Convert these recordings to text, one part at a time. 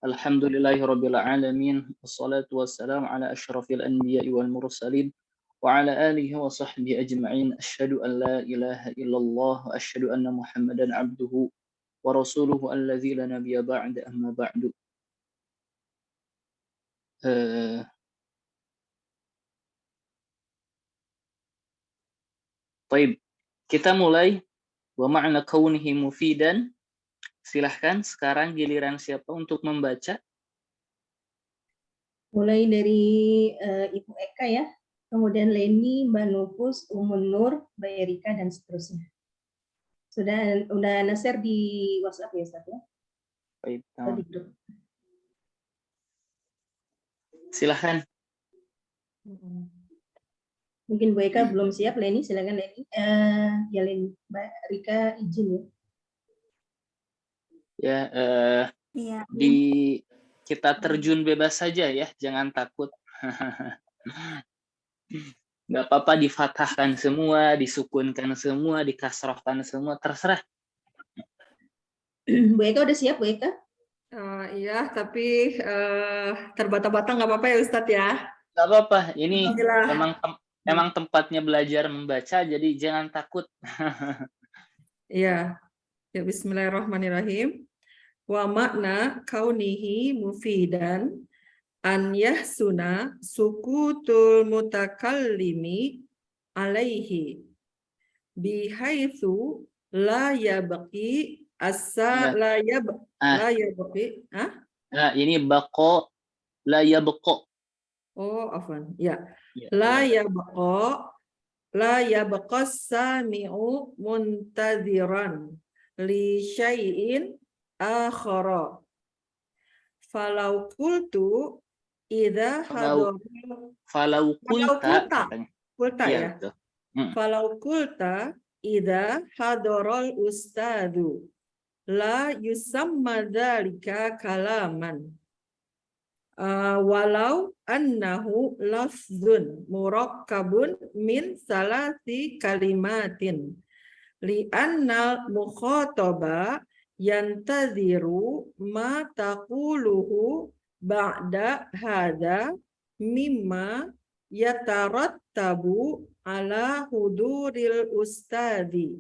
Alhamdulillahirabbil alamin wassalatu wassalamu ala asyrafil anbiya'i wal mursalin wa ala alihi wa sahbihi ajma'in asyhadu an la ilaha illallah wa asyhadu anna Muhammadan abduhu wa rasuluhu alladzi la nabiyya ba'da amma ba'du. Baik, kita mulai wa ma'na kaunihi mufidan. Silahkan sekarang giliran siapa untuk membaca? Mulai dari Ibu Eka ya, kemudian Leni, Mbak Nufus, Umun Nur, Mbak Erika, dan seterusnya. Udah share di WhatsApp ya, Ustaz ya? Baik. Di grup. Silahkan. Mungkin Bu Eka belum siap, Leni, silakan Leni. Ya Leni, Mbak Rika izin ya. Ya, Iya. Kita terjun bebas saja ya, jangan takut. Nggak apa-apa difathahkan semua, disukunkan semua, dikasrohkan semua, terserah. Bu Eka udah siap, Bu Eka? Iya, tapi terbata-bata nggak apa-apa ya Ustadz ya? Nggak apa-apa, ini emang tempatnya belajar membaca, jadi jangan takut. Iya, ya Bismillahirrahmanirrahim. Wa makna kaunihi mufidan an yahsuna sukutul mutakallimi alaihi bihaitsu la yabqi la yabqi. Nah, ini baqo la yabqa. Oh, afwan. Ya. La yabqa sami'u muntaziran li syai'in akhara. Falau qultu idza hadar Falau kulta ya. Falau qulta idza hadaral ustadu la yusamma dzalika kalaman. Walau annahu lafzun murakkabun min salasi kalimatin li'annal mukhataba yantaziru ma taquluhu ba'da hadha mimma yatarattabu ala huduril ustadi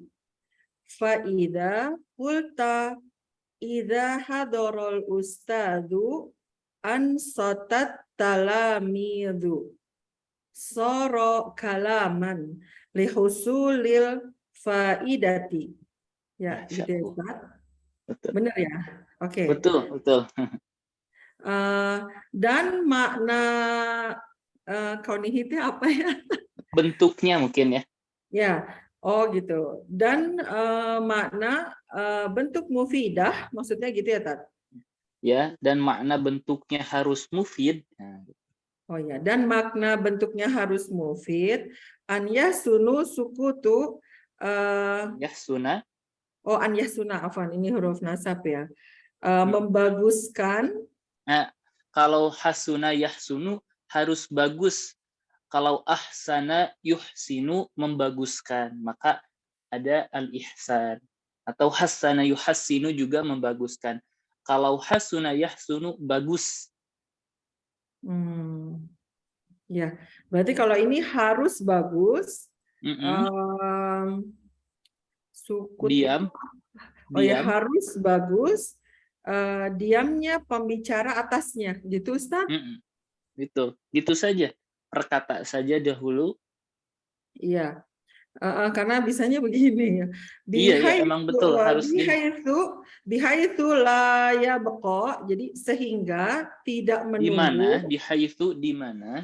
fa idza qulta idza hadarul ustadu ansatat talamidu soro kalaman lihusulil faidati. Ya, gitu ya Ustaz. Benar ya? Oke. Betul. Dan makna kaunihi itu apa ya? Bentuknya mungkin ya. Ya, oh gitu. Dan makna bentuk mufidah, maksudnya gitu ya, Tat? Ya, dan makna bentuknya harus mufid. Oh ya, dan makna bentuknya harus mufid. An yasunu sukutu yahsuna. Oh, an yasuna, afwan, ini huruf nasab ya. Membaguskan. Nah, kalau hasuna yahsunu harus bagus. Kalau ahsana yuhsinu membaguskan, maka ada al-ihsan. Atau hasana yuhassinu juga membaguskan. Kalau hasuna yahsunu bagus. Ya, berarti kalau ini harus bagus. Sukut diam. Ya, harus bagus. Diamnya pembicara atasnya, gitu Ustaz? Gitu saja. Perkata saja dahulu. Iya. Karena bisanya begini ya. Iya, emang betul harus bihaitsu la yabqa, jadi sehingga tidak menunggu. Di mana? Bihaitsu di mana?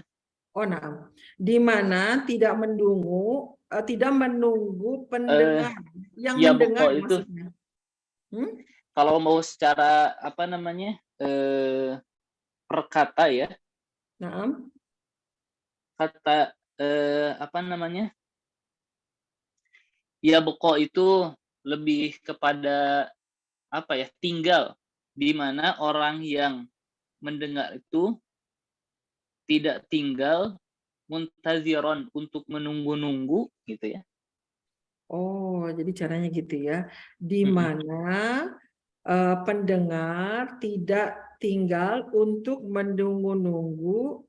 Oh, nah. Di mana tidak menunggu pendengar yang ya, mendengar itu. maksudnya. Kalau mau secara perkata ya. Nah. Kata ya beko itu lebih kepada tinggal, di mana orang yang mendengar itu tidak tinggal muntaziron untuk menunggu-nunggu gitu ya. Oh, jadi caranya gitu ya. Di mana pendengar tidak tinggal untuk menunggu-nunggu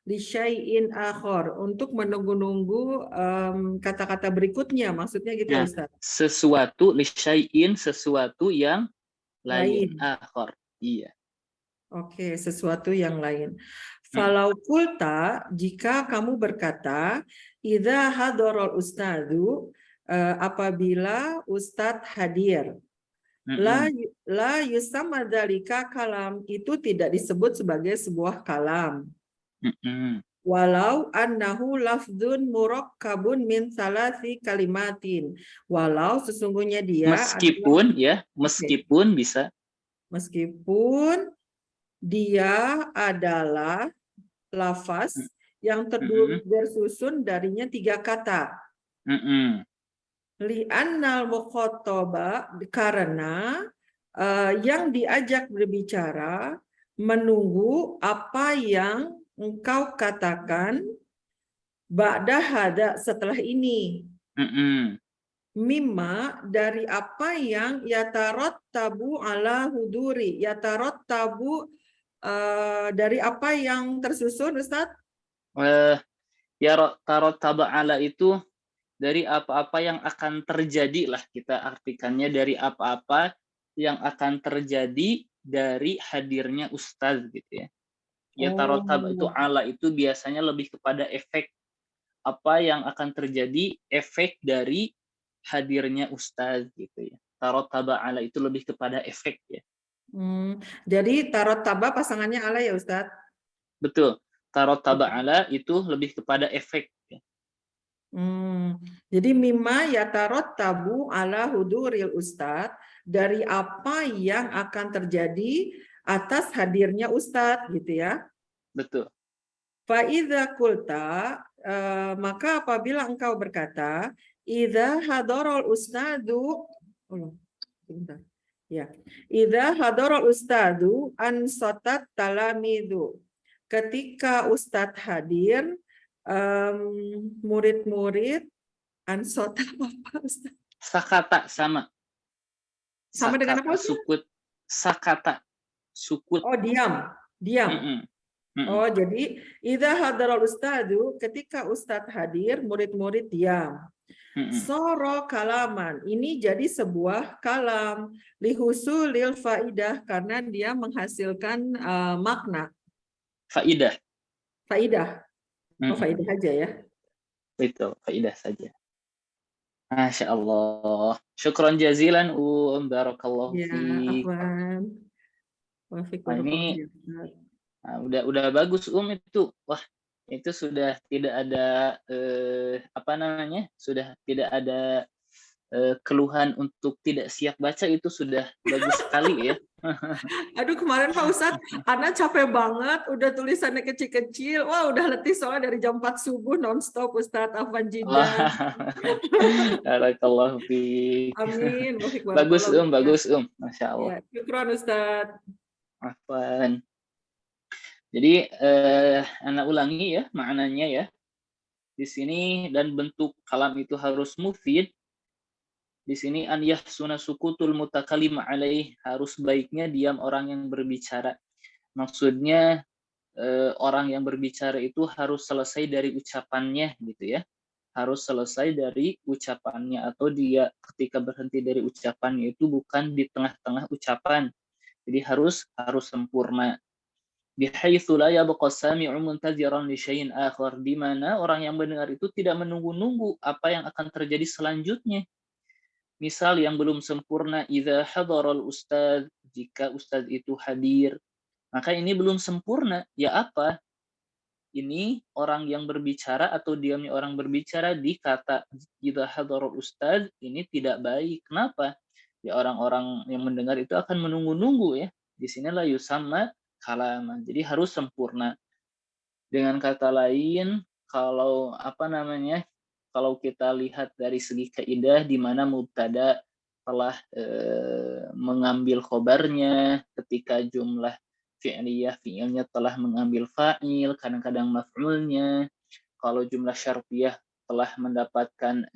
lisyai'in akhor, untuk menunggu-nunggu kata-kata berikutnya, maksudnya gitu ya Nah, Ustaz. sesuatu lisyai'in, sesuatu yang lain. Lain. Akhor. Iya. Oke, sesuatu yang lain. Mm, Falau kulta, jika kamu berkata, idza hadorol ustadu, apabila ustadz hadir. La mm, la yusamma dzalika kalam, itu tidak disebut sebagai sebuah kalam. mm, mm. Walau annahu lafdzun murakkabun min salasi kalimatin. Walau sesungguhnya dia adalah, Meskipun ya, oke, meskipun bisa. meskipun dia adalah lafaz Mm, yang mm, bersusun darinya 3 kata. mm, mm. Li'annal mukhotoba, karena yang diajak berbicara menunggu apa yang engkau katakan ba'da hada, setelah ini. Mm, mm. Mimma, dari apa yang yatarot tabu ala huduri. Yatarot tabu dari apa yang tersusun, Ustaz? Ya tarot taba'ala itu dari apa-apa yang akan terjadi lah, kita artikannya dari apa-apa yang akan terjadi dari hadirnya ustaz gitu ya. Ya tarot tab itu Oh. ala itu biasanya lebih kepada efek, apa yang akan terjadi efek dari hadirnya ustaz gitu ya. Tarot taba'ala itu lebih kepada efek ya. Jadi tarot taba pasangannya ala ya Ustaz? Betul. Tarot taba'ala itu lebih kepada efek ya. Jadi mimma yatarot tabu ala huduril Ustadz, dari apa yang akan terjadi atas hadirnya Ustadz gitu ya. Betul. Fa'idha kulta, maka apabila engkau berkata, idza hadorol ustadu, bentar. Ya. Idza hadorol ustadu ansotat talamidu. Ketika Ustadz hadir, murid-murid ansota apa Ustaz? Sakata sama. Sama dengan apa Sakata Ustaz? sukut. Sakata sukut. Oh, diam. Mm-mm. Mm-mm. Oh, jadi idza hadaral ustadu, ketika Ustadz hadir, murid-murid diam. Mm-mm. Soro kalaman, ini jadi sebuah kalam lihusulil faidah, karena dia menghasilkan makna. Faidah. Faidah. Oh, Mm-mm. faidah aja ya. Itu faidah saja. Masya Allah. Syukron jazilan barakallahu Ya, fiik. afwan. Wafiq Nah, barakallahu ini ya, Ustaz. udah bagus itu. Wah, itu sudah tidak ada apa namanya? Sudah tidak ada keluhan untuk tidak siap baca, itu sudah bagus sekali ya. Aduh, kemarin Pak Ustadz, Ana capek banget, udah tulisannya kecil-kecil. Wah, udah letih soalnya dari jam 4 subuh nonstop Ustadz. Afwan jidan. Barakallahu fiik. Amin. Wafiq Bagus barakallahu. bagus Masya Allah. Ya, syukron Ustadz. Afwan. Jadi anak ulangi ya maknanya ya. Di sini dan bentuk kalam itu harus mufid. Di sini an yahsuna sukutul mutakalim alaih, harus baiknya diam orang yang berbicara. Maksudnya orang yang berbicara itu harus selesai dari ucapannya gitu ya. Harus selesai dari ucapannya, atau dia ketika berhenti dari ucapannya itu bukan di tengah-tengah ucapan. Jadi harus sempurna. Bihaitsu la yabqa sami'u muntaziran li syai'in akhar, di mana orang yang mendengar itu tidak menunggu-nunggu apa yang akan terjadi selanjutnya. Misal yang belum sempurna, idza hadaral ustaz, jika ustaz itu hadir, maka ini belum sempurna. Ya apa? Ini orang yang berbicara atau diamnya orang berbicara di kata idza hadaral ustaz ini tidak baik. Kenapa? Ya orang-orang yang mendengar itu akan menunggu-nunggu ya. Di sinilah yusamma kalaman. Jadi harus sempurna. Dengan kata lain, kalau apa namanya? Kalau kita lihat dari segi kaidah di mana mubtada telah mengambil khobarnya, ketika jumlah fi'ilnya telah mengambil fa'il, kadang-kadang maf'ulnya. Kalau jumlah syartiyah telah mendapatkan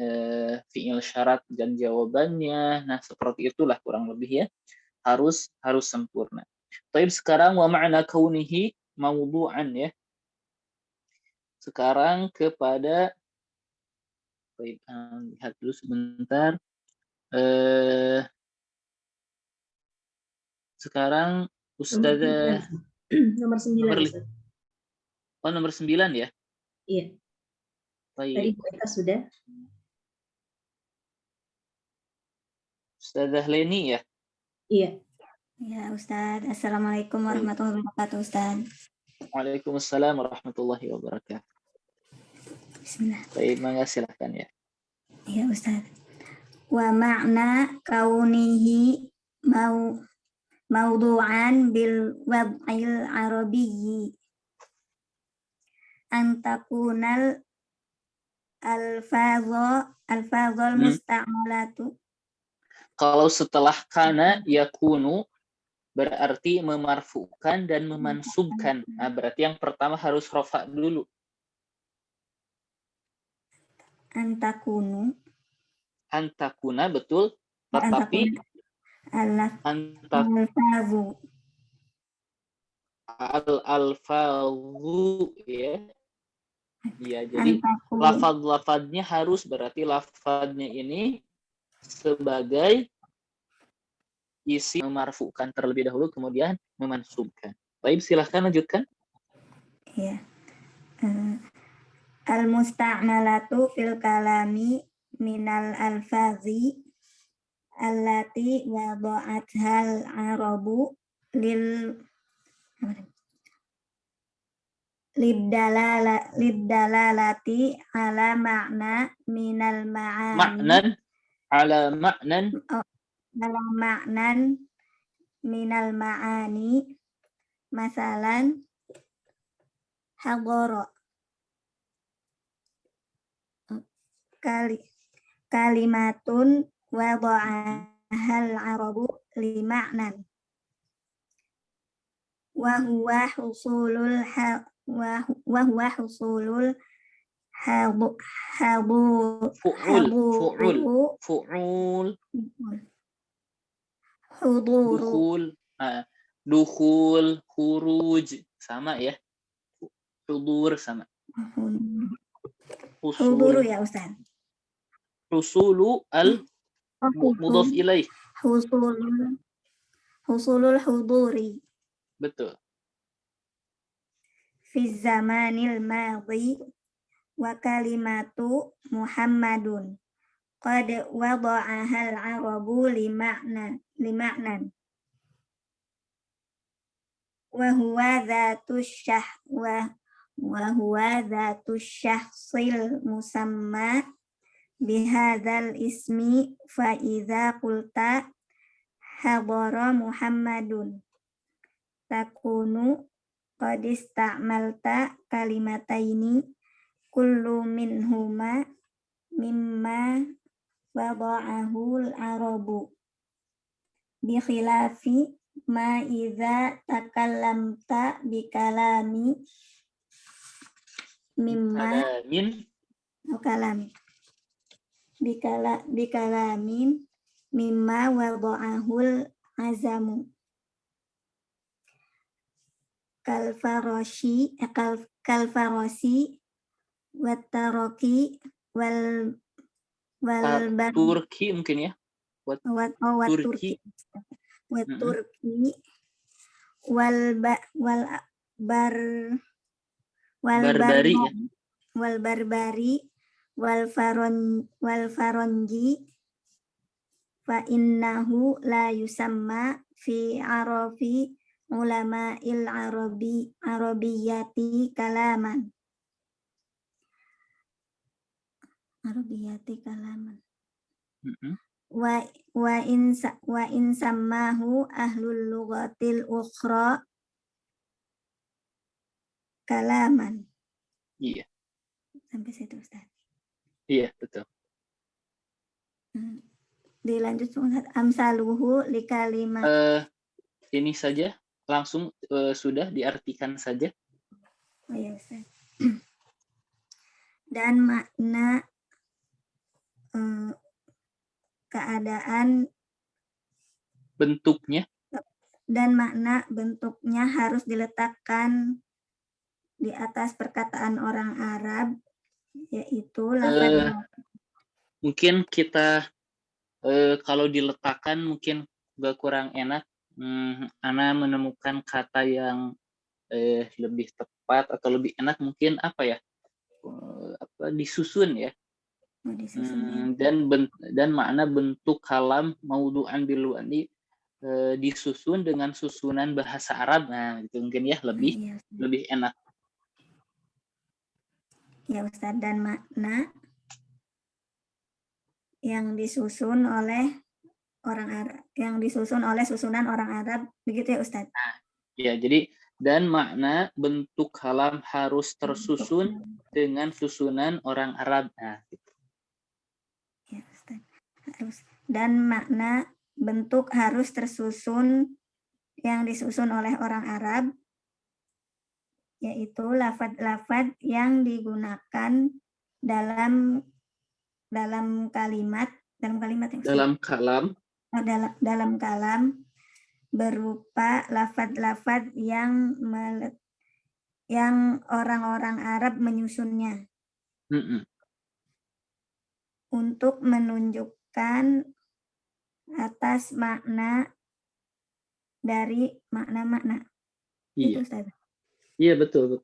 fi'il syarat dan jawabannya. Nah, seperti itulah kurang lebih ya. harus sempurna. Baik, sekarang wa ma'na kaunihi mawdu'an ya. Sekarang kepada baik, lihat dulu sebentar. Sekarang Ustazah nomor 9. nomor 9 ya. Iya. Baik. Tadi Bu Eka sudah. Ustazah Leni ya. Iya. Ya Ustadz. Assalamualaikum warahmatullahi wabarakatuh Ustadz. Waalaikumsalam warahmatullahi wabarakatuh. Bismillah. Baik, mangga silakan ya. Ya Ustadz. Wa ma'na kaunihi mawdu'an bil wad'il arabiyyi antakunal alfazol musta'malatu. Kalau setelah kana yakunu berarti memarfukan dan memansubkan. Nah, berarti yang pertama harus rofa dulu. Antakuna betul, tetapi alfazu al-alfazu ya. Ya, jadi lafaz-lafaznya harus berarti lafaznya ini sebagai isi memarfukan terlebih dahulu kemudian memansubkan. Baik, silahkan lanjutkan. Ya. Al-musta'malatu fil kalami minal alfazi allati wada'athal arabu liddalalati ala ma'na minal ma'ani ala ma'nan minal ma'ani masalan hadara kalimatun wada'ahal arabu li ma'nan wa huwa husulul dukhul, khuruj sama ya. Hudur sama. Huduru ya Ustaz. Husulu al mudhaf ilaih. Husulul huduri. Betul. Fi zamanil madhi wa kalimatu Muhammadun qad wada'ahal arabu li ma'nan wa huwa dhatu syahsil musamma bihadzal ismi fa idza qulta hadara Muhammadun takunu qad ista'malta kalimataini kullu minhuma mimma wada'ahul arabu bi khilafi ma idza takallamta bi kalami mimma bi kalamin mimma wada'ahul azamu kalfarosi wattaroki wal Turki mungkin ya. Turki wal barbari wal faronji fa innahu la yusamma fi arafi ulama il arabiyati kalaman. Wa in sammahu ahlul lughatil ukhra kalaman. Iya. Sampai situ Ustaz. Iya, betul. Dilanjut Ustaz, amsaluhu li kalimat. Ini saja langsung sudah diartikan saja. Oh ya Ustaz. Dan makna keadaan bentuknya makna bentuknya harus diletakkan di atas perkataan orang Arab, yaitu lafaz Mungkin kita kalau diletakkan mungkin gak kurang enak. Ana menemukan kata yang lebih tepat atau lebih enak mungkin apa ya? Disusun ya. disusun. Dan makna bentuk kalam maudhu'an bil wani disusun dengan susunan bahasa Arab. Nah, itu mungkin ya lebih enak. Ya Ustaz, dan makna yang disusun oleh orang Arab, yang disusun oleh susunan orang Arab, begitu ya Ustaz? Ya, jadi dan makna bentuk kalam harus tersusun dengan susunan orang Arab. Nah, gitu. Ya Ustaz. Dan makna bentuk harus tersusun yang disusun oleh orang Arab, yaitu lafaz-lafaz yang digunakan dalam kalimat Dalam kalam dalam kalam berupa lafaz-lafaz yang orang-orang Arab menyusunnya untuk menunjukkan atas makna dari makna-makna. Iya. Itu Ustaz. Iya, betul.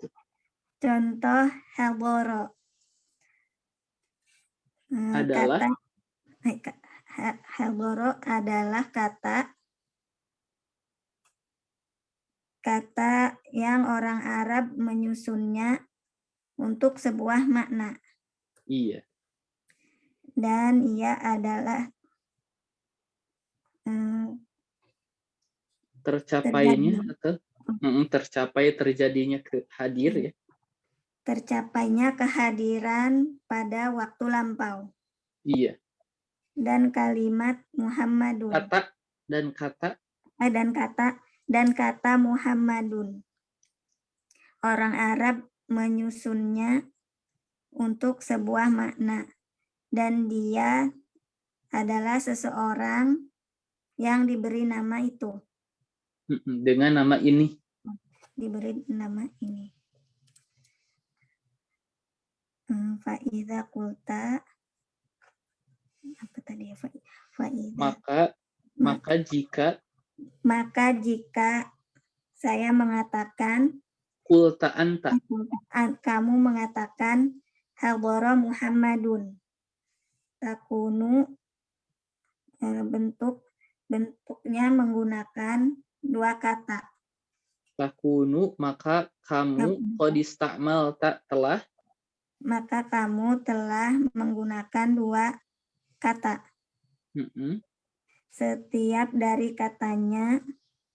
Contoh hadoro. Adalah Hadoro adalah kata yang orang Arab menyusunnya untuk sebuah makna. Iya. Dan ia adalah tercapainya atau tercapai terjadinya hadir ya. Tercapainya kehadiran pada waktu lampau. Iya. Dan kalimat Muhammadun. Dan kata Muhammadun. Orang Arab menyusunnya untuk sebuah makna. Dan dia adalah seseorang yang diberi nama itu. Dengan nama ini. Diberi nama ini. Fa'idha kulta. Apa tadi ya? Fa'idha. Maka jika saya mengatakan kulta anta. Kamu mengatakan hadara Muhammadun. Takunu bentuknya menggunakan dua kata. Takunu maka kamu qad istakmalta telah. Maka kamu telah menggunakan dua kata. Setiap dari katanya.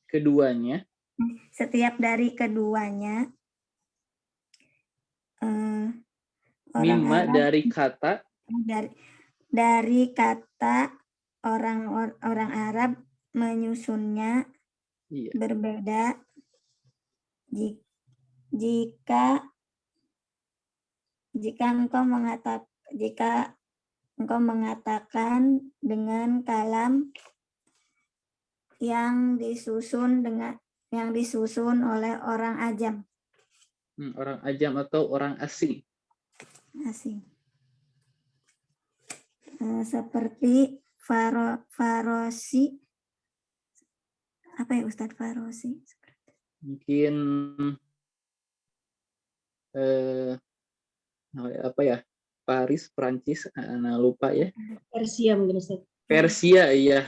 Keduanya. Setiap dari keduanya. Mimma dari kata. Dari kata orang Arab menyusunnya berbeda. Jika engkau mengatakan dengan kalam yang disusun oleh orang ajam. Orang ajam atau orang asing. Seperti Farosi. Apa ya Ustadz Farosi? Mungkin apa ya? Paris, Prancis, lupa ya. Persia mungkin Ustaz. Persia, iya.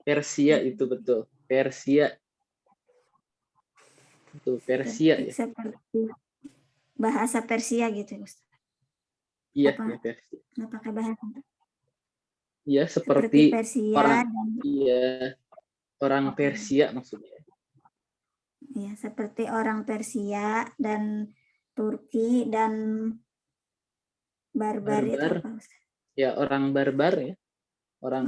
Persia itu betul. Persia. Itu Persia ya. Seperti bahasa Persia gitu Ustaz. Iya, ya Persia. Nggak pakai bahasa. Iya, seperti Persia orang Persia maksudnya. Iya, seperti orang Persia dan Turki dan barbar itu apa Ustaz? Ya, orang barbar ya. Bukan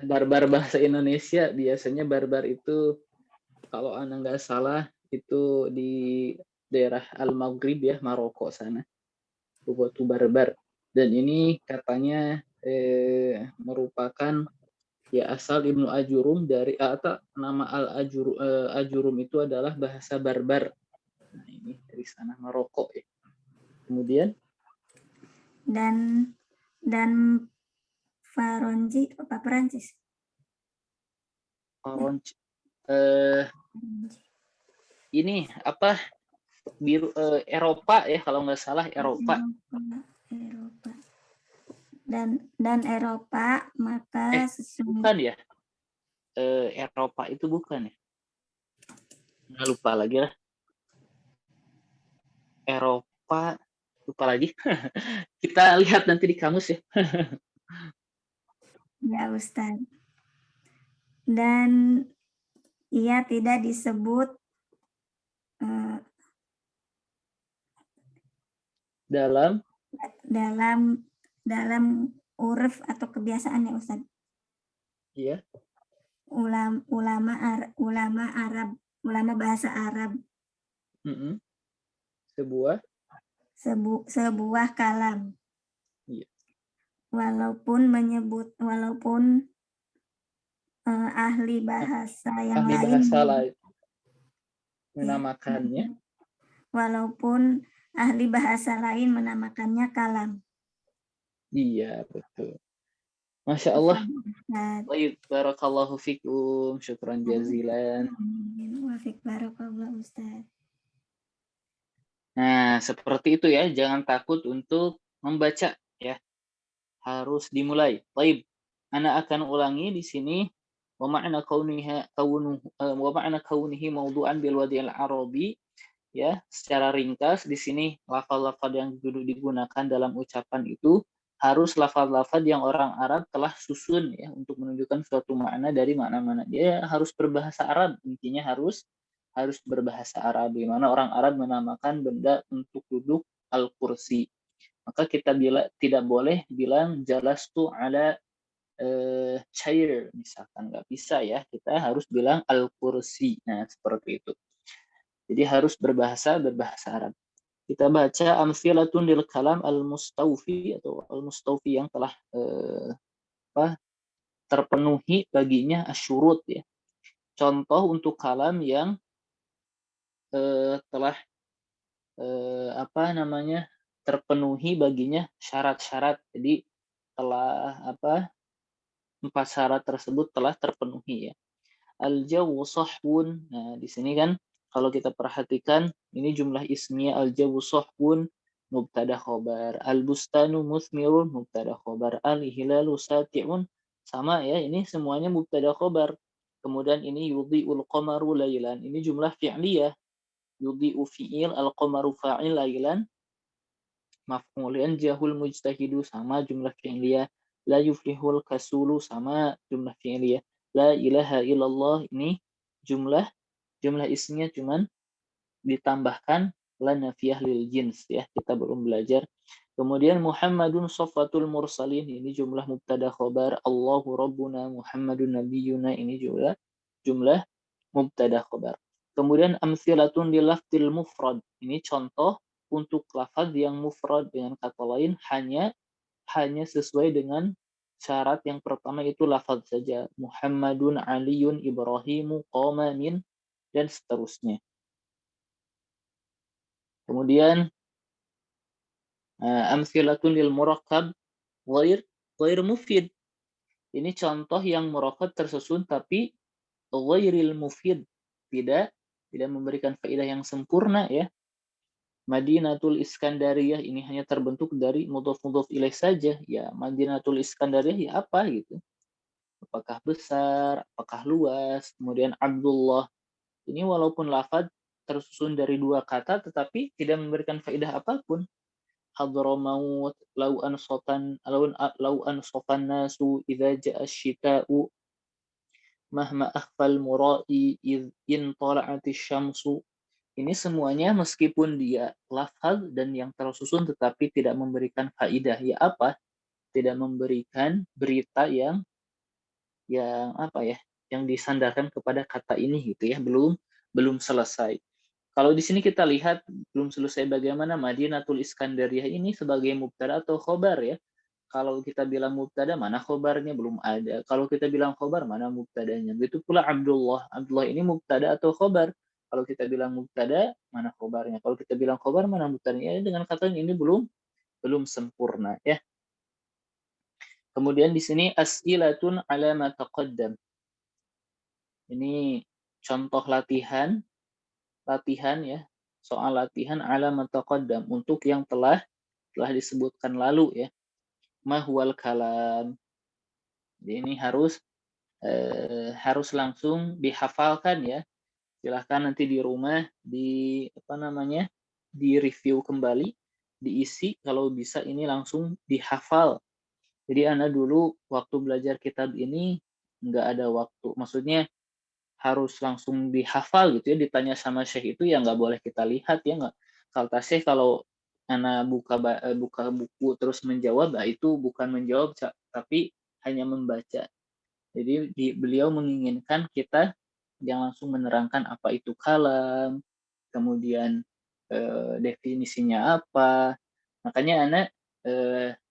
barbar bahasa Indonesia, biasanya barbar itu kalau Anda nggak salah itu di daerah Al-Maghrib ya, Maroko sana. Batu barbar. Dan ini katanya merupakan Ya, asal Ibnu Ajurum dari atau nama Ajurum itu adalah bahasa Barbar. Nah, ini dari sana Maroko ya. Kemudian dan Faronji apa Perancis? Orange ini apa biru Eropa ya kalau nggak salah Eropa. Eropa. Dan Eropa maka Bukan ya? Eropa itu bukan ya? Nggak, lupa lagi lah. Eropa lupa lagi. Kita lihat nanti di kamus ya. ya Ustaz. Dan ia tidak disebut Dalam dalam uruf atau kebiasaan ya Ustaz. ya Ulama bahasa Arab. Sebuah Kalam. Iya. Walaupun ahli bahasa yang lain menamakannya. Walaupun ahli bahasa lain menamakannya kalam. Iya, betul. Masya Allah. Baik, barakallahu fikum. Syukran jazilan. Wafik barakallah Ustaz. Nah, seperti itu ya. Jangan takut untuk membaca ya. Harus dimulai. Baik. Ana akan ulangi di sini. Wa ma'na kaunihi mawdu'an bil wadi'il arabi. Ya, secara ringkas di sini lafaz-lafaz yang digunakan dalam ucapan itu harus lafaz-lafaz yang orang Arab telah susun ya untuk menunjukkan suatu makna dari makna-makna. Dia harus berbahasa Arab, intinya harus berbahasa Arab. Di mana orang Arab menamakan benda untuk duduk al-kursi. Maka kita tidak boleh bilang jalastu ala chair misalkan, nggak bisa ya. Kita harus bilang al-kursi. Nah, seperti itu. Jadi harus berbahasa Arab. Kita baca amsilatun lil kalam al-mustawfi atau al-mustawfi yang telah terpenuhi baginya asyurut ya. Contoh untuk kalam yang telah terpenuhi baginya syarat-syarat. Jadi telah 4 syarat tersebut telah terpenuhi ya. Al-jawu sahwun. Nah, di sini kan kalau kita perhatikan ini jumlah ismiyah al-jawu sahwun mubtada khobar, al-bustanu muthmirun mubtada khobar, al-hilalu sati'un sama ya, ini semuanya mubtada khobar. Kemudian ini yudhi'ul qamaru lailan, ini jumlah fi'liyah. Yudhi'u fi'il, al-qamaru fa'il, lailan maf'ulan, jahul mujtahidu sama jumlah fi'liyah. La yuflihul kasulu sama jumlah fi'liyah. La ilaha illallah ini jumlah isminya cuman ditambahkan la nafiyah lil jins ya, kita belum belajar. Kemudian Muhammadun safwatul mursalin ini jumlah mubtada khobar, Allahu rabbuna Muhammadun nabiyuna ini juga jumlah mubtada khobar. Kemudian amsilatun lil lafzil mufrad, ini contoh untuk lafaz yang mufrad, dengan kata lain hanya sesuai dengan syarat yang pertama itu lafaz saja. Muhammadun, Aliyun, Ibrahimu, qoma, min, dan seterusnya. Kemudian amsilatun lil murakkab ghair mufid. Ini contoh yang murakkab tersusun tapi ghairil mufid, tidak memberikan faedah yang sempurna ya. Madinatul Iskandariyah ini hanya terbentuk dari mudhof ilaih saja. Ya, Madinatul Iskandariyah ya apa gitu. Apakah besar, apakah luas. Kemudian Abdullah. Ini walaupun lafaz tersusun dari 2 kata tetapi tidak memberikan faedah apapun. Hadramaut, lau ansofan nasu idza ja'a syita'u mahma akhfal mura'i in tala'atis syamsu. Ini semuanya meskipun dia lafaz dan yang tersusun tetapi tidak memberikan faidah. Ya apa? Tidak memberikan berita yang yang disandarkan kepada kata ini gitu ya. Belum selesai. Kalau di sini kita lihat belum selesai bagaimana Madinatul Iskandariyah ini sebagai mubtada atau khobar ya. kalau kita bilang mubtada, mana khobarnya? Belum ada. Kalau kita bilang khobar, mana mubtadanya? Begitu pula Abdullah. Abdullah ini mubtada atau khobar? Kalau kita bilang mubtada, mana khobarnya? Kalau kita bilang khobar, mana mubtadanya? Dengan kata ini belum sempurna ya. Kemudian di sini as'ilatun ala ma taqaddam. Ini contoh latihan ya, soal latihan ala ma taqaddam untuk yang telah disebutkan lalu ya. Mahwal kalam. Jadi ini harus langsung dihafalkan ya. Silahkan nanti di rumah di review kembali, diisi, kalau bisa ini langsung dihafal. Jadi Ana dulu waktu belajar kitab ini nggak ada waktu, maksudnya harus langsung dihafal gitu ya. Ditanya sama Syekh itu ya nggak boleh kita lihat ya, nggak. Kata Syekh kalau Ana buka buku terus menjawab, itu bukan menjawab tapi hanya membaca. Jadi beliau menginginkan kita yang langsung menerangkan apa itu kalam, kemudian definisinya apa. Makanya Ana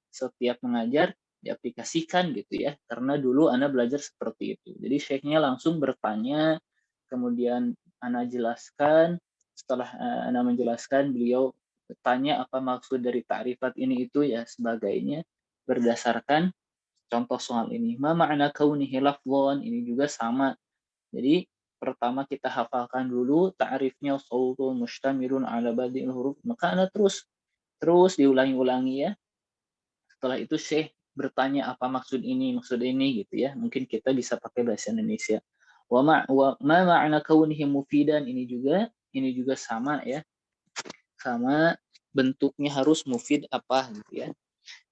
setiap mengajar diaplikasikan gitu ya, karena dulu Ana belajar seperti itu. Jadi Syekhnya langsung bertanya, kemudian Ana jelaskan. Setelah Ana menjelaskan, beliau bertanya apa maksud dari ta'rifat ini itu ya sebagainya berdasarkan contoh soal ini. Ma ma'na kaunihi lafdhan, ini juga sama. Jadi pertama kita hafalkan dulu ta'rifnya, sautun mustamilun ala badi'il huruf, maka Ana terus diulangi-ulangi ya. Setelah itu Syekh bertanya apa maksud ini gitu ya. Mungkin kita bisa pakai bahasa Indonesia. Wa ma ma'na kaunihi mufidan, ini juga sama ya. Sama, bentuknya harus mufid apa gitu ya.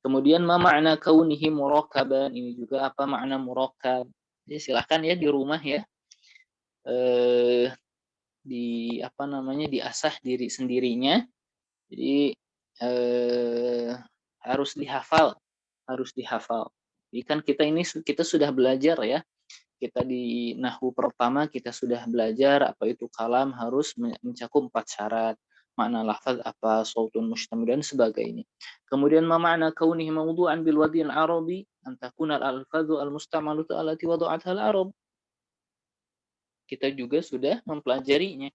Kemudian ma ma'na kaunihi murakkaban, ini juga apa makna murakkab. Jadi silahkan ya di rumah ya. Diasah diri sendirinya. Jadi harus dihafal. Jadi kan kita sudah belajar ya. Kita di nahwu pertama kita sudah belajar apa itu kalam, harus mencakup 4 syarat. Makna lafaz apa, sautun mustamil dan sebagainya. Kemudian ma ma'na kaunihi mawdu'an bil wad'il arabi an takuna al-alfadhu al-mustamalatu allati wada'atha al-arab. Kita juga sudah mempelajarinya.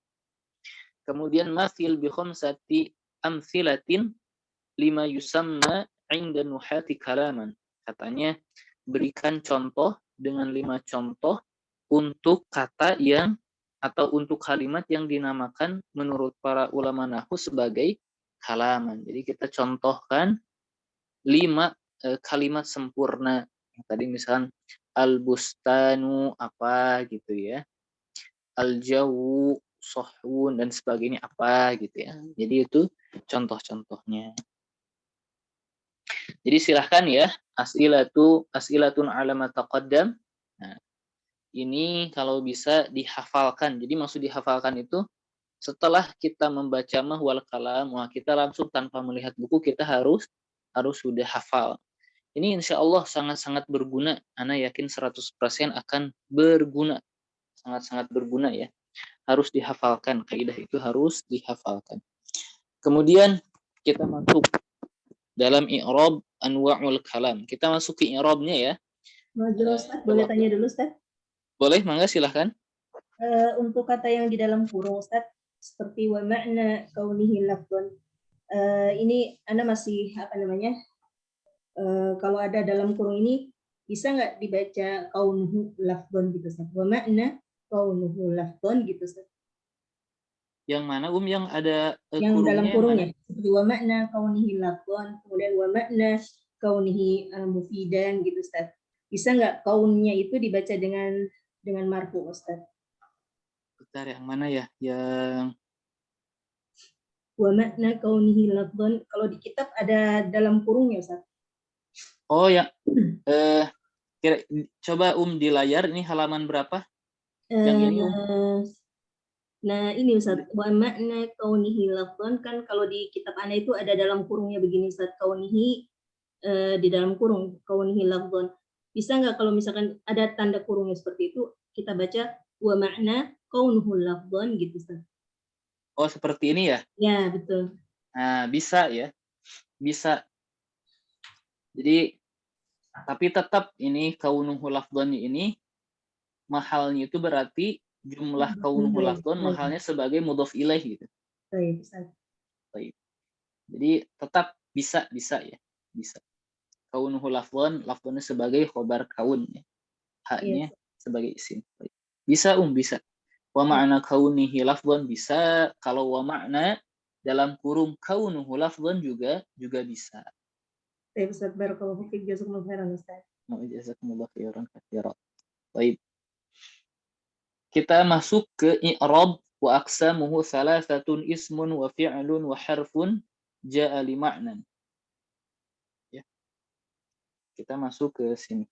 Kemudian mathil bi khamsati amtsilatin lima yusamma 'inda nuhati kalaman. Katanya berikan contoh dengan 5 contoh untuk kata yang atau untuk kalimat yang dinamakan menurut para ulama nahwu sebagai kalaman. Jadi kita contohkan 5 kalimat sempurna. Tadi misalkan al-bustanu apa gitu ya. Al-jawu sohwun dan sebagainya apa gitu ya. Jadi itu contoh-contohnya. Jadi silahkan ya, as'ilatun ala ma taqaddam. Nah, ini kalau bisa dihafalkan. Jadi maksud dihafalkan itu setelah kita membaca mahwal kalam, kita langsung tanpa melihat buku kita harus sudah hafal. Ini insya Allah sangat-sangat berguna. Ana yakin 100% akan berguna. Sangat-sangat berguna ya. Harus dihafalkan. Kaidah itu harus dihafalkan. Kemudian kita masuk dalam i'rab anwa'ul kalam. Kita masuk ke i'rabnya ya. Ustaz, boleh tanya dulu Ustaz? Boleh, mangga silahkan. Untuk kata yang di dalam kurung Ustaz, seperti wa ma'na kaunihi lafdhan. Ini Anda masih kalau ada dalam kurung ini bisa nggak dibaca kaunuhu lafdhan gitu Ustaz? Wa ma'na kaunuhu lafdhan gitu Ustaz. Yang mana yang ada yang dalam kurungnya? Seperti wa ma'na kaunihi lafdhan, kemudian wa ma'na kaunihi mufidan gitu Ustaz. Bisa nggak kaunnya itu dibaca dengan marfu Ustaz? Bentar, yang mana ya? Yang wa makna kaunihi lafdhan, kalau di kitab ada dalam kurungnya Ustaz. Oh ya, coba di layar ini halaman berapa? Yang ini Nah ini Ustaz, wa makna kaunihi lafdhan, kan kalau di kitab Anda itu ada dalam kurungnya begini Ustaz, kaunihi di dalam kurung, kaunihi lafdhan. Bisa nggak kalau misalkan ada tanda kurungnya seperti itu, kita baca wa makna kaunuhu lafdhan gitu Ustaz. Oh seperti ini ya? Ya betul. Nah bisa ya, bisa. Jadi Tapi tetap ini kaunuhu lafdhan ini mahalnya itu berarti jumlah kaunuhu lafdhan mahalnya sebagai mudhof ilaih gitu. Baik, Ustaz. Baik. Jadi tetap bisa ya, bisa. Kaunuhu lafdhan, lafdhannya sebagai khobar kaun ya. Haknya sebagai isim. Baik. Bisa bisa. Wa ma'na kaunihi lafdhan bisa, kalau wa ma'na dalam kurung kaunuhu lafdhan juga bisa. Baik, Ustaz. Barakallahu fiik. Jazakumullah khairan, Ustaz. Jazakumullah khairan katsiran. Baik. Kita masuk ke i'rab wa aqsamuhu thalathatun ismun wa fi'lun wa harfun ja'a li ma'nan. Ya. Kita masuk ke sini.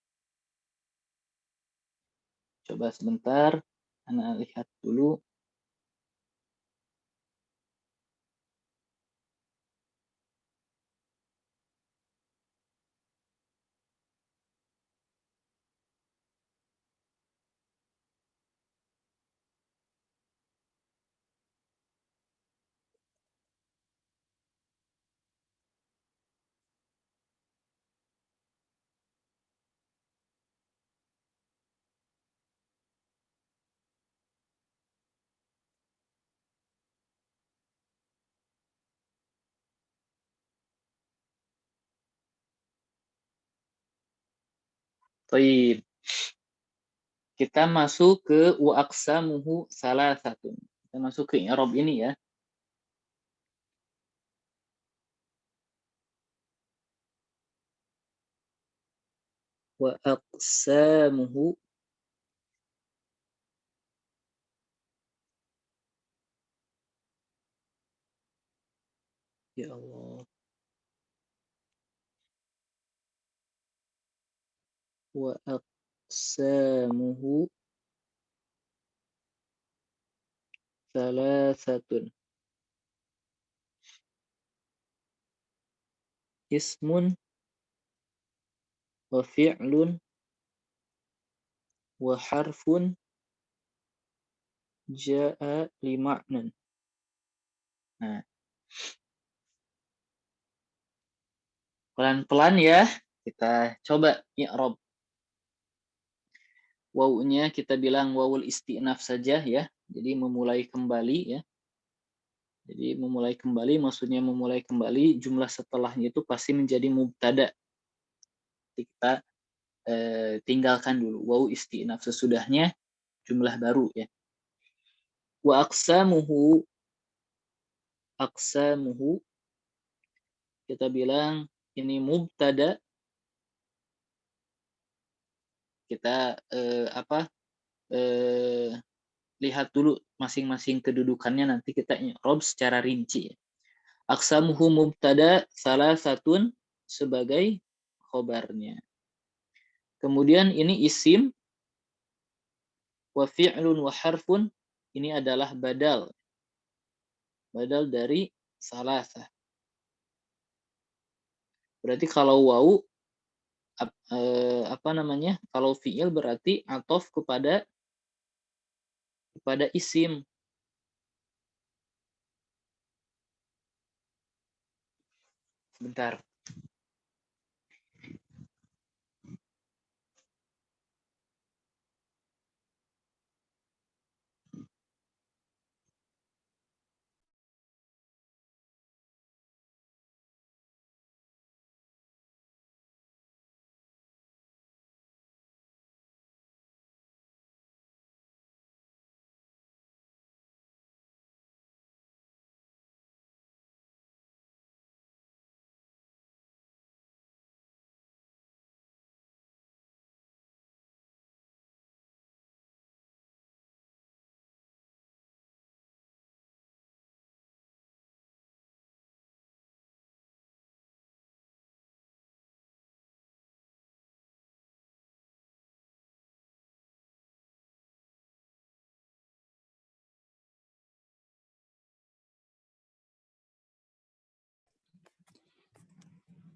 Coba sebentar, ana lihat dulu. Baik. Kita masuk ke wa aqsamuhu thalathatun. Kita masuk ke i'rab ini ya. Wa aqsamuhu ya Allah. Wa aqsamuhu thalathatun. Ismun wa fi'lun wa harfun ja'a li ma'nan. Nah, pelan-pelan ya, kita coba i'rab. Wawunya kita bilang wawul isti'naf saja ya. Jadi memulai kembali ya. Jadi memulai kembali maksudnya memulai kembali, jumlah setelahnya itu pasti menjadi mubtada. Kita tinggalkan dulu wawu isti'naf, sesudahnya jumlah baru ya. Wa aqsamuhu kita bilang ini mubtada. Kita lihat dulu masing-masing kedudukannya, nanti kita i'rab secara rinci. Aqsamuhu mubtada salasatun sebagai khobarnya. Kemudian ini isim, wa fi'lun wa harfun, ini adalah badal. Badal dari salasa. Berarti kalau wawu kalau fi'il berarti atof kepada isim. Sebentar.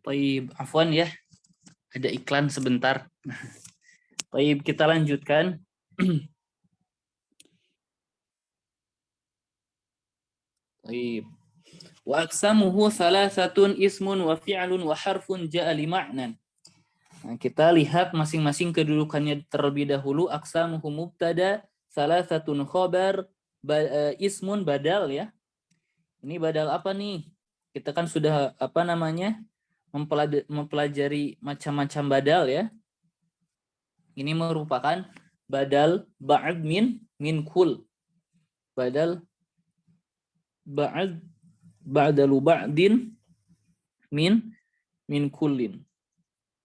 Baik, afwan ya. Ada iklan sebentar. Baik, kita lanjutkan. Baik. Wa aqsamuhu thalathatun ismun wa fi'lun wa harfun ja'a li ma'nan. Nah, kita lihat masing-masing kedudukannya terlebih dahulu. Aqsamuhu mubtada, salasatun khobar, ismun badal ya. Ini badal apa nih? Kita kan sudah mempelajari macam-macam badal ya. Ini merupakan badal ba'd min kul. Badal ba'dalu ba'din min kullin.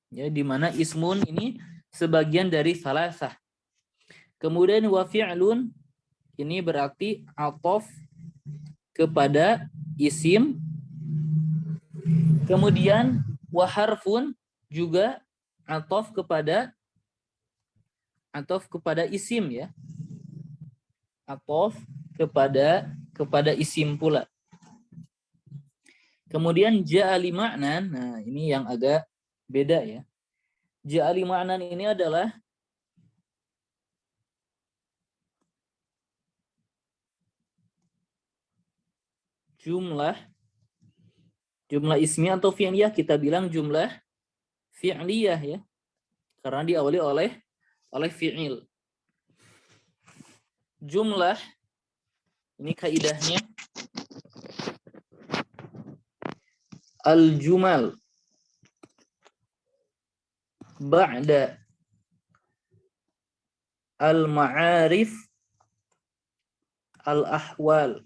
Ya, di mana ismun ini sebagian dari salasah. Kemudian wa fi'lun ini berarti ataf kepada isim. Kemudian wa harfun juga ataf kepada isim ya. Ataf kepada isim pula. Kemudian ja'ali ma'nan, nah ini yang agak beda ya. Ja'ali ma'nan ini adalah jumlah ismiyah atau fi'liyah. Kita bilang jumlah fi'liyah ya. Karena diawali oleh fi'il. Jumlah ini kaidahnya al-jumal ba'da al-ma'arif al-ahwal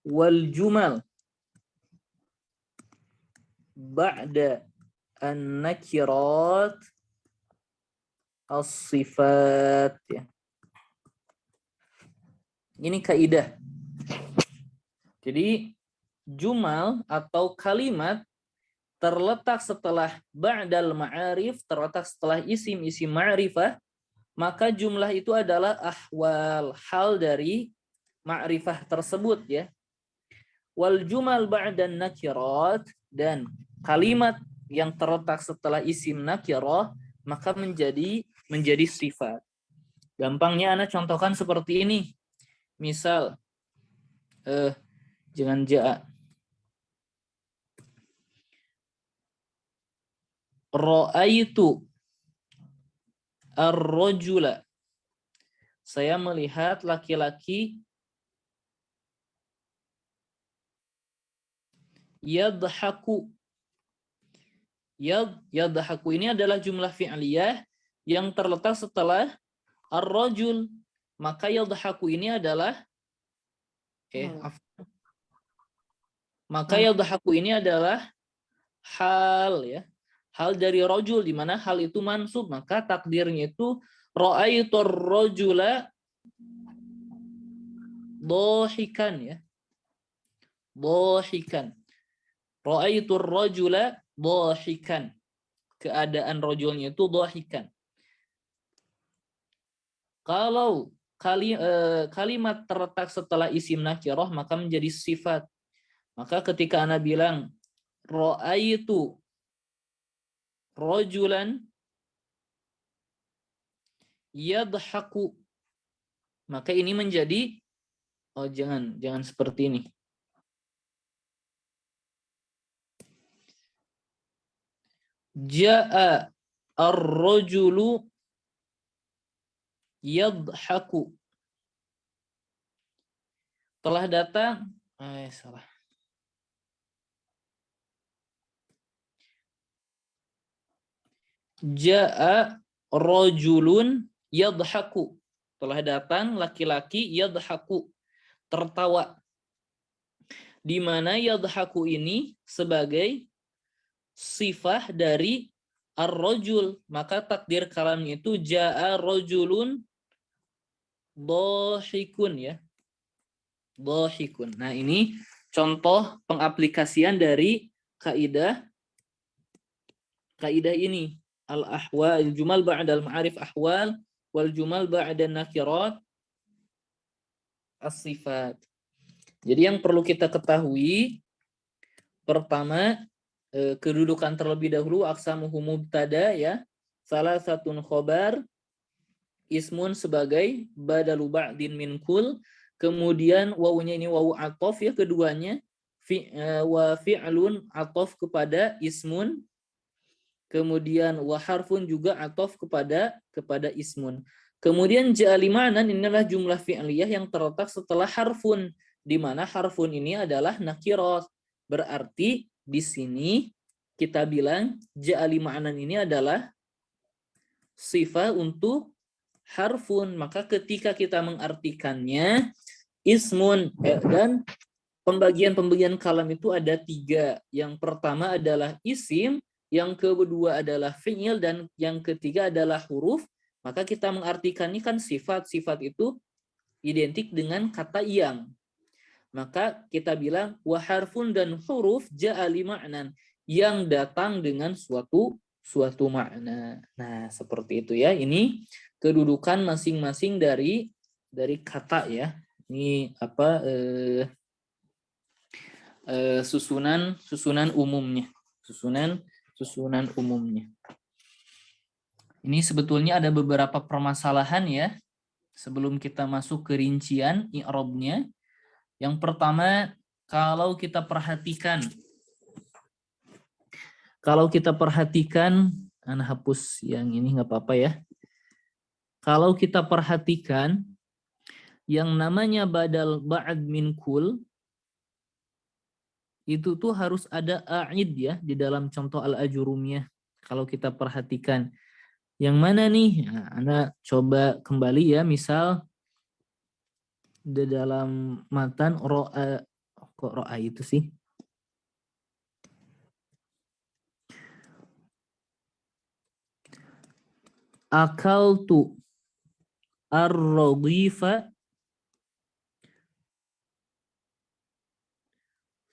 wal-jumal ba'da an-nakirat as-sifat ya. Ini kaidah. Jadi jumal atau kalimat terletak setelah ba'dal ma'arif, terletak setelah isim-isim ma'rifah, maka jumlah itu adalah ahwal, hal dari ma'rifah tersebut ya. Wal jumal ba'dan nakirat, dan kalimat yang terletak setelah isim nakirah maka menjadi sifat. Gampangnya Anda contohkan seperti ini. Misal jangan ja'a. Ra'aitu ar-rajula. Saya melihat laki-laki yadhaku. Yadhaku ini adalah jumlah fi'liyah yang terletak setelah ar-rajul. Maka yadhaku ini adalah yadhaku ini adalah hal ya. Hal dari rajul, di mana hal itu mansub, maka takdirnya itu ra'aitur rajula dhahikan ya. Dhahikan. Ra'aitur rajula dhahikan. Keadaan rajulnya itu dhahikan. Kalau kalimat terletak setelah isim nakirah maka menjadi sifat. Maka ketika Anda bilang ra'aitu rajulan yadhaku, maka ini menjadi jangan seperti ini. Ja'a ar-rajulu yadhaku. Telah datang salah. Ja'a rajulun yadhaku. Telah datang laki-laki yadhaku, tertawa. Di mana yadhaku ini sebagai sifah dari ar-rajul, maka takdir kalamnya itu ja'a rajulun dhahikun ya. Dhahikun. Nah, ini contoh pengaplikasian dari kaidah ini. Al-ahwal, jumal ba'dal ma'arif ahwal, wal jumal ba'dan nakirat as-sifat. Jadi yang perlu kita ketahui, pertama, kedudukan terlebih dahulu aqsamuhu mubtada ya. Salah satu khobar, ismun sebagai badalu ba'din min kul, kemudian wawunya ini wawu atof ya keduanya, wa fi'lun atof kepada ismun, kemudian wa harfun juga atof kepada ismun. Kemudian ja'ali ma'nan ini adalah jumlah fi'liyah yang terletak setelah harfun, di mana harfun ini adalah nakirah. Berarti di sini kita bilang ja'ali ma'nan ini adalah sifat untuk harfun. Maka ketika kita mengartikannya ismun, dan pembagian kalam itu ada 3. Yang pertama adalah isim, yang kedua adalah fi'il, dan yang ketiga adalah huruf. Maka kita mengartikannya kan sifat itu identik dengan kata yang. Maka kita bilang wa harfun dan huruf ja'ali ma'nan, yang datang dengan suatu makna. Nah, seperti itu ya. Ini kedudukan masing-masing dari kata ya. Ini apa susunan umumnya. Susunan umumnya. Ini sebetulnya ada beberapa permasalahan ya sebelum kita masuk ke rincian i'rabnya. Yang pertama, kalau kita perhatikan, Ana hapus yang ini nggak apa-apa ya. Kalau kita perhatikan yang namanya badal ba'd min kul itu tuh harus ada a'id ya di dalam contoh al-ajurumiyah. Kalau kita perhatikan yang mana nih? Nah, Anda coba kembali ya, misal di dalam matan ro'a, kok ro'a itu sih? Akaltu ar-raghifa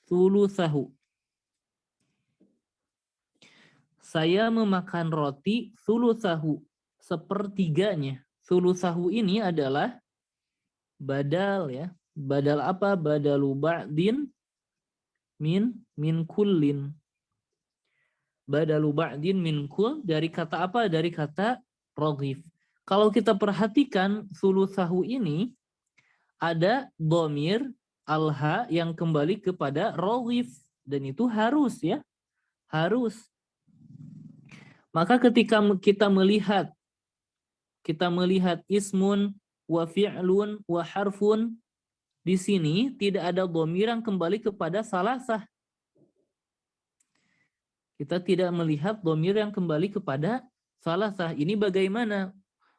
thuluthahu. Saya memakan roti thuluthahu, sepertiganya. Thuluthahu ini adalah badal ya. Badal apa? Badalu ba'din min kullin. Badalu ba'din min kull dari kata apa? Dari kata raghif. Kalau kita perhatikan thuluthahu ini ada dhamir alha yang kembali kepada raghif, dan itu harus ya. Harus. Maka ketika kita melihat ismun wa fi'lun wa harfun, di sini tidak ada dhamir yang kembali kepada salasah. Kita tidak melihat dhamir yang kembali kepada salasah. Ini bagaimana?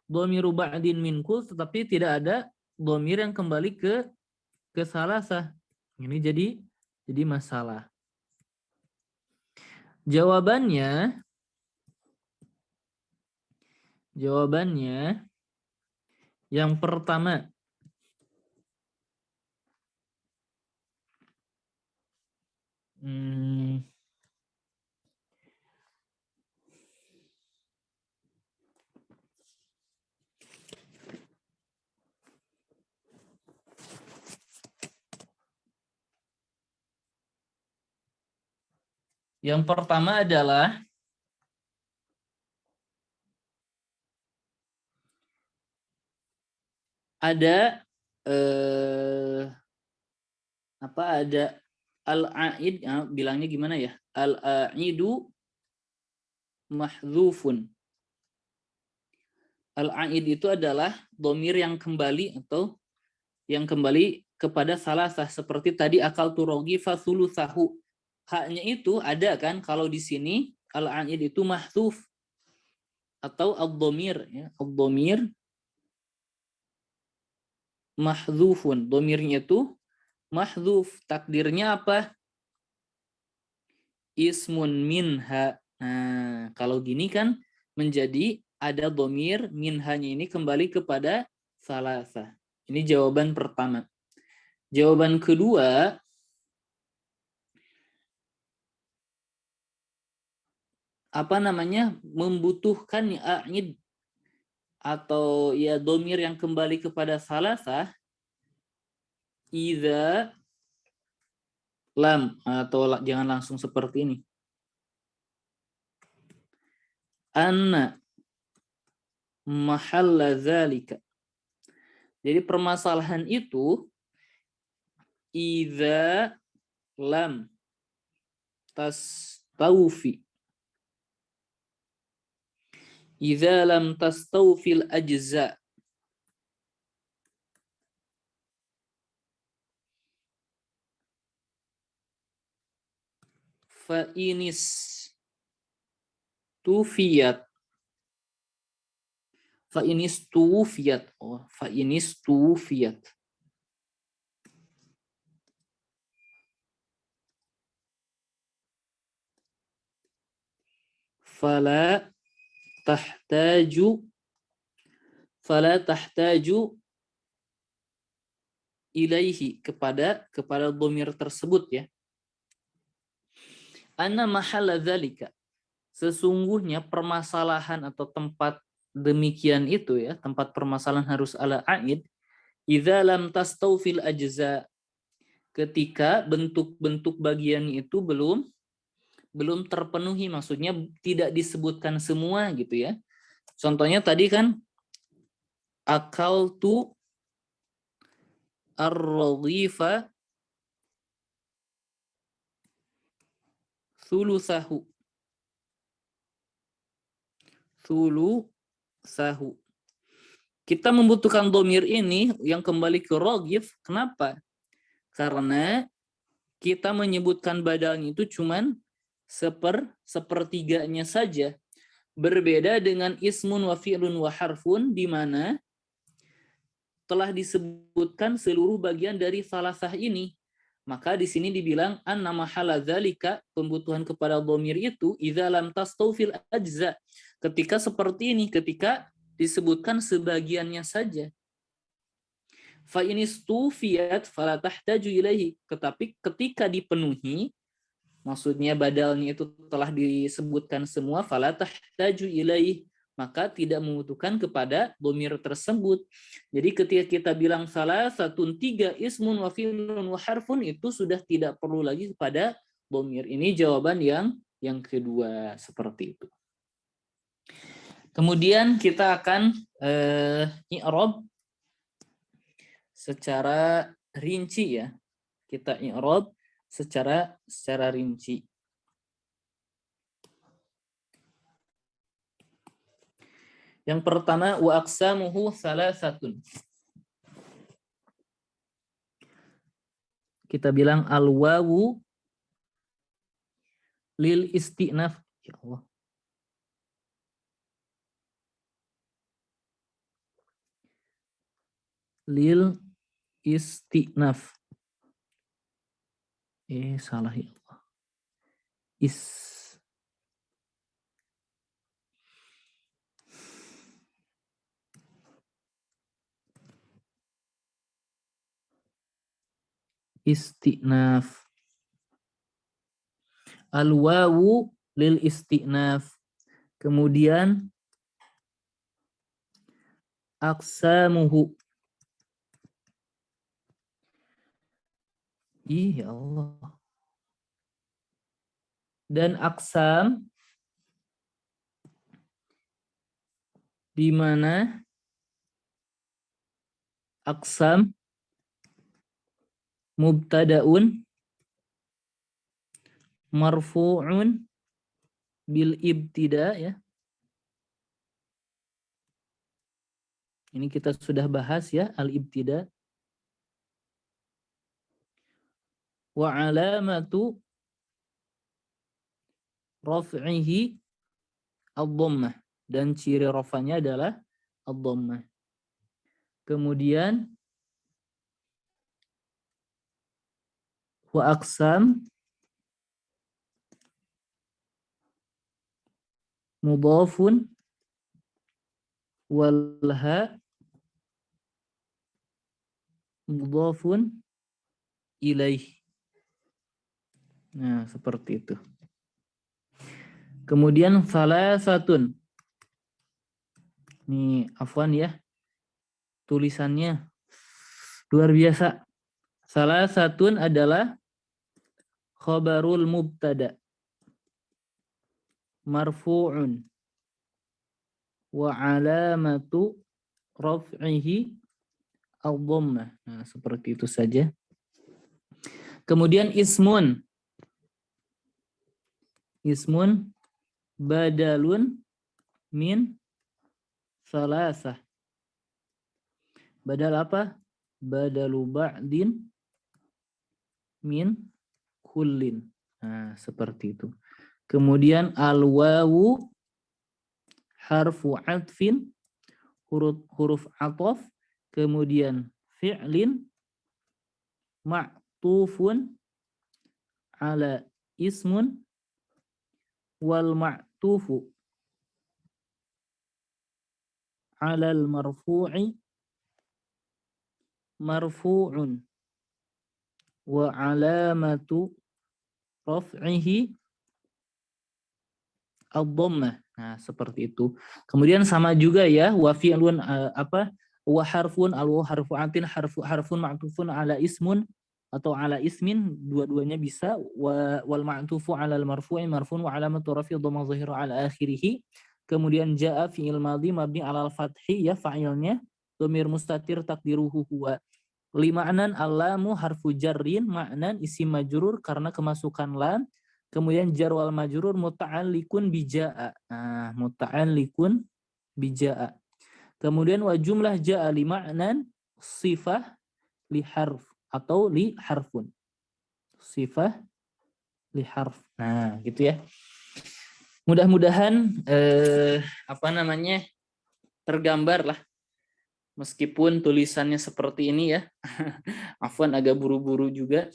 Dhamiru ba'din min kul, tetapi tidak ada dhamir yang kembali ke salasah. Ini jadi masalah. Jawabannya yang pertama, adalah ada ada al-a'id, bilangnya gimana ya? Al-a'idu mahdzufun. Al-a'id itu adalah dhamir yang kembali atau yang kembali kepada salasah, seperti tadi akaltu raghifa thuluthahu. Haknya itu ada kan, kalau di sini al-a'id itu mahdzuf atau ad-dhamir ya, ad-dhamir mahdzufun. Dhamirnya itu mahdzuf, takdirnya apa? Ismun minha. Nah, kalau gini kan menjadi ada dhamir minhanya ini kembali kepada salasah. Ini jawaban pertama. Jawaban kedua, membutuhkan a'id atau ya dhamir yang kembali kepada salasah idza lam, atau jangan langsung seperti ini. Anna mahalla zalika. Jadi permasalahan itu idza lam tastawfi. Idza lam tastawfil ajza. Fa inis tufiyat. Fa inis tufiyat. Oh, fa inis tufiyat. Fala tahtaju ilaihi, kepada dhamir tersebut ya. Anna mahalla dzalika, sesungguhnya permasalahan atau tempat demikian itu ya, tempat permasalahan harus ala aid, idza lam tastawfil ajza, ketika bentuk-bentuk bagian itu belum terpenuhi, maksudnya tidak disebutkan semua gitu ya. Contohnya tadi kan akaltu ar-radhifa thuluthahu. Kita membutuhkan dhamir ini yang kembali ke radhif. Kenapa? Karena kita menyebutkan badalnya itu cuman sepertiganya saja. Berbeda dengan ismun wa fi'lun wa harfun, di mana telah disebutkan seluruh bagian dari salasah ini. Maka di sini dibilang anna mahala dzalika, pembutuhan kepada dhamir itu idza lam tastawfil ajza, ketika seperti ini, ketika disebutkan sebagiannya saja. Fa inistufiyat fala tahtaju ilaihi, tetapi ketika dipenuhi, maksudnya badalnya itu telah disebutkan semua, fala tahtaju ilaihi, maka tidak membutuhkan kepada dhamir tersebut. Jadi ketika kita bilang salasatun, 3 ismun wa fi'lun wa harfun, itu sudah tidak perlu lagi kepada dhamir. Ini jawaban yang kedua, seperti itu. Kemudian kita akan i'rab secara rinci ya. Kita i'rab secara rinci. Yang pertama, wa aqsamuhu salasatun. Kita bilang al-wawu lil istinaf. Ya Allah. Lil istinaf. Salah ya Allah. Istinaf. Al-wawu lil istinaf. Kemudian aqsamuhu. Ya Allah. Dan aqsam, di mana aqsam mubtada'un marfu'un bil ibtida ya. Ini kita sudah bahas ya, al-ibtida. Wa alamatu raf'ihi ad-dhammah, dan ciri rafanya adalah ad-dhammah. Kemudian wa aqsam mudhafun wal ha mudhafun ilaih. Nah, seperti itu. Kemudian salasatun. Nih, afwan ya. Tulisannya luar biasa. Salasatun adalah khabarul mubtada marfu'un wa alamatu raf'ihi ad-dhammah. Nah, seperti itu saja. Kemudian ismun. Ismun badalun min salasah. Badal apa? Badalu ba'din min kullin. Nah, seperti itu. Kemudian al-wawu harfu atfin, huruf ataf, kemudian fi'lin ma'tufun ala ismun wal ma'tufu ala al-marfu'i marfu'un wa alamatu raf'ihi ad-dhammah. Nah, seperti itu. Kemudian sama juga ya, wa fi'lun wa harfun al-wa harfu atin harfun ma'tufun ala ismun atau ala ismin, dua-duanya bisa. Wal ma'tufu ala al-marfu'i marfun wa alamatu raf'i dhammah zahiru ala akhirih. Kemudian jaa fi'il madhi mabni ala al-fathi, ya fa'ilnya dhamir mustatir takdiruhu huwa. Lima'nan al-lamu harfu jarrin, ma'nan isim majrur karena kemasukan lam. Kemudian jar wal majrur muta'alliqun bijaa. Nah, muta'alliqun bijaa. Kemudian wa jumlah jaa li ma'nan sifah li harf atau li harfun. Sifah li harf. Nah, gitu ya. Mudah-mudahan tergambar lah. Meskipun tulisannya seperti ini ya. Afwan, agak buru-buru juga.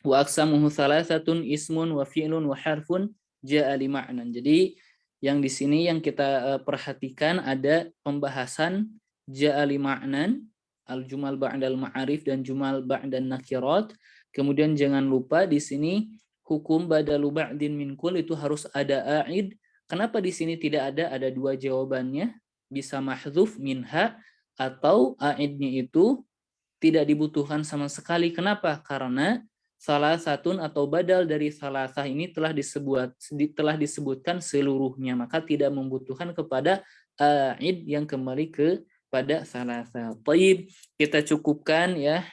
Wa aqsamuhu thalathatun ismun wa fi'lun wa harfun ja'a li ma'nan. Jadi yang di sini yang kita perhatikan ada pembahasan ja'a li ma'nan, al-jumal ba'dal ma'arif dan jumal ba'dan nakirat. Kemudian jangan lupa di sini hukum badalu ba'din min kul itu harus ada a'id. Kenapa di sini tidak ada? Ada dua jawabannya. Bisa mahdzuf minha atau a'idnya itu tidak dibutuhkan sama sekali. Kenapa? Karena salah satu atau badal dari salasah ini telah disebutkan seluruhnya, maka tidak membutuhkan kepada a'id yang kembali kepada salasah. Baik, kita cukupkan ya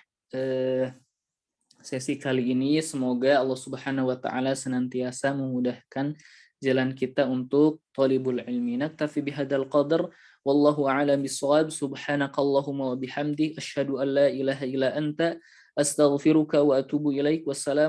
sesi kali ini. Semoga Allah Subhanahu wa taala senantiasa memudahkan jalan kita untuk thalibul ilmi. Naktafi bihadzal qadar. Wallahu a'lam bissawab. Subhanakallahumma wa bihamdik asyhadu an la ilaha illa anta astaghfiruka wa atubu ilaik. Wassalamu